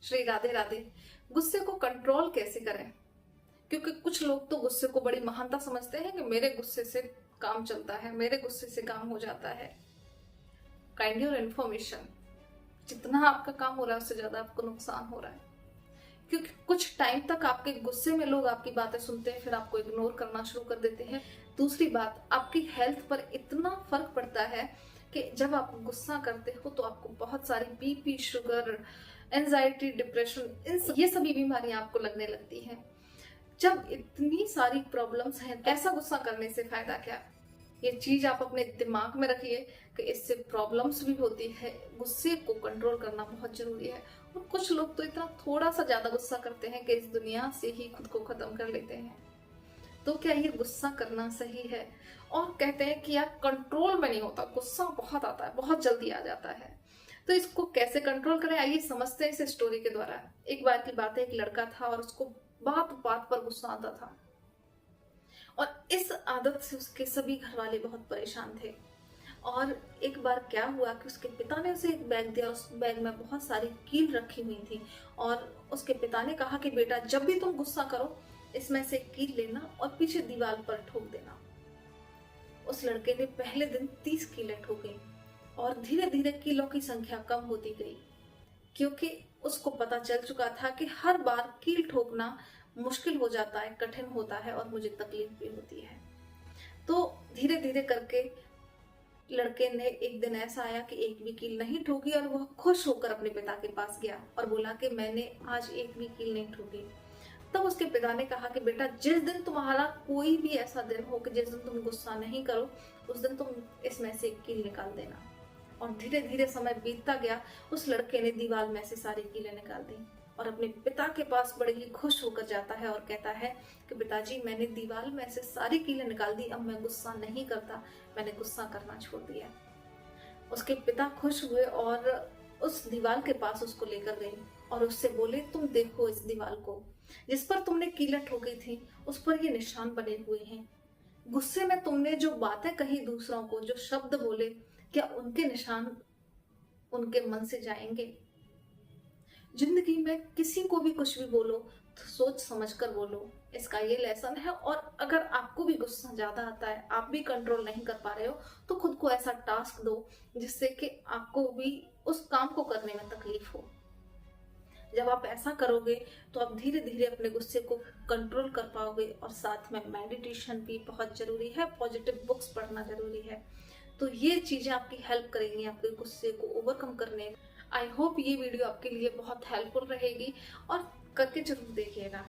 श्री राधे राधे। गुस्से को कंट्रोल कैसे करें? क्योंकि कुछ लोग तो गुस्से को बड़ी महानता समझते हैं कि मेरे गुस्से से काम चलता है, मेरे गुस्से से काम हो जाता है। काइंड योर इन्फॉर्मेशन, जितना आपका काम हो रहा है उससे ज्यादा आपको नुकसान हो रहा है। क्योंकि कुछ टाइम तक आपके गुस्से में लोग आपकी बातें सुनते हैं, फिर आपको इग्नोर करना शुरू कर देते हैं। दूसरी बात, आपकी हेल्थ पर इतना फर्क पड़ता है कि जब आप गुस्सा करते हो तो आपको बहुत सारी बीपी, शुगर, एंजाइटी, डिप्रेशन, ये सभी बीमारियां आपको लगने लगती हैं। जब इतनी सारी प्रॉब्लम्स हैं, ऐसा गुस्सा करने से फायदा क्या? ये चीज आप अपने दिमाग में रखिए कि इससे प्रॉब्लम्स भी होती है। गुस्से को कंट्रोल करना बहुत जरूरी है। और कुछ लोग तो इतना थोड़ा सा ज्यादा गुस्सा करते हैं कि इस दुनिया से ही खुद को खत्म कर लेते हैं। तो क्या ये गुस्सा करना सही है? और कहते हैं कि यार कंट्रोल में नहीं होता, गुस्सा बहुत आता है, बहुत जल्दी आ जाता है। तो इसको कैसे कंट्रोल करें, आइए समझते हैं इस स्टोरी के द्वारा। एक बार की बात है, एक लड़का था और उसको बात बात पर गुस्सा आता था और इस आदत से उसके सभी घर वाले बहुत परेशान थे। और एक बार क्या हुआ कि उसके पिता ने उसे एक बैग दिया, उस बैग में बहुत सारी कील रखी हुई थी और उसके पिता ने कहा कि बेटा, जब भी तुम गुस्सा करो इसमें से कील लेना और पीछे दीवार पर ठोक देना। उस लड़के ने पहले दिन 30 कीलें ठोकी और धीरे धीरे कीलों की संख्या कम होती गई, क्योंकि उसको पता चल चुका था कि हर बार कील ठोकना मुश्किल हो जाता है, कठिन होता है और मुझे तकलीफ भी होती है। तो धीरे धीरे करके लड़के ने एक दिन ऐसा आया कि एक भी कील नहीं ठोकी और वह खुश होकर अपने पिता के पास गया और बोला कि मैंने आज एक भी कील नहीं ठोकी। तब उसके पिता ने कहा कि बेटा, जिस दिन तुम्हारा कोई भी ऐसा दिन हो कि जिस दिन तुम गुस्सा नहीं करो, उस दिन तुम इसमें से एक कील निकाल देना। और धीरे धीरे समय बीतता गया। उस लड़के ने दीवार में से सारी कीलें निकाल दी और अपने पिता के पास बड़े ही खुश होकर जाता है और कहता है कि पिताजी, मैंने दीवार में से सारी कीलें निकाल दी, अब मैं गुस्सा नहीं करता, मैंने गुस्सा करना छोड़ दिया। उसके पिता खुश हुए और उस दीवार के पास उसको लेकर गए और उससे बोले, तुम देखो इस दीवार को, जिस पर तुमने कीलें ठोकी थी उस पर ये निशान बने हुए हैं। गुस्से में तुमने जो बातें कही दूसरों को, जो शब्द बोले, क्या उनके निशान उनके मन से जाएंगे? जिंदगी में किसी को भी कुछ भी बोलो तो सोच समझ कर बोलो, इसका ये लेसन है। और अगर आपको भी गुस्सा ज्यादा आता है, आप भी कंट्रोल नहीं कर पा रहे हो, तो खुद को ऐसा टास्क दो जिससे कि आपको भी उस काम को करने में तकलीफ हो। जब आप ऐसा करोगे तो आप धीरे धीरे अपने गुस्से को कंट्रोल कर पाओगे। और साथ में मेडिटेशन भी बहुत जरूरी है, पॉजिटिव बुक्स पढ़ना जरूरी है। तो ये चीजें आपकी हेल्प करेंगी आपके गुस्से को ओवरकम करने में। आई होप ये वीडियो आपके लिए बहुत हेल्पफुल रहेगी और करके जरूर देखिएगा।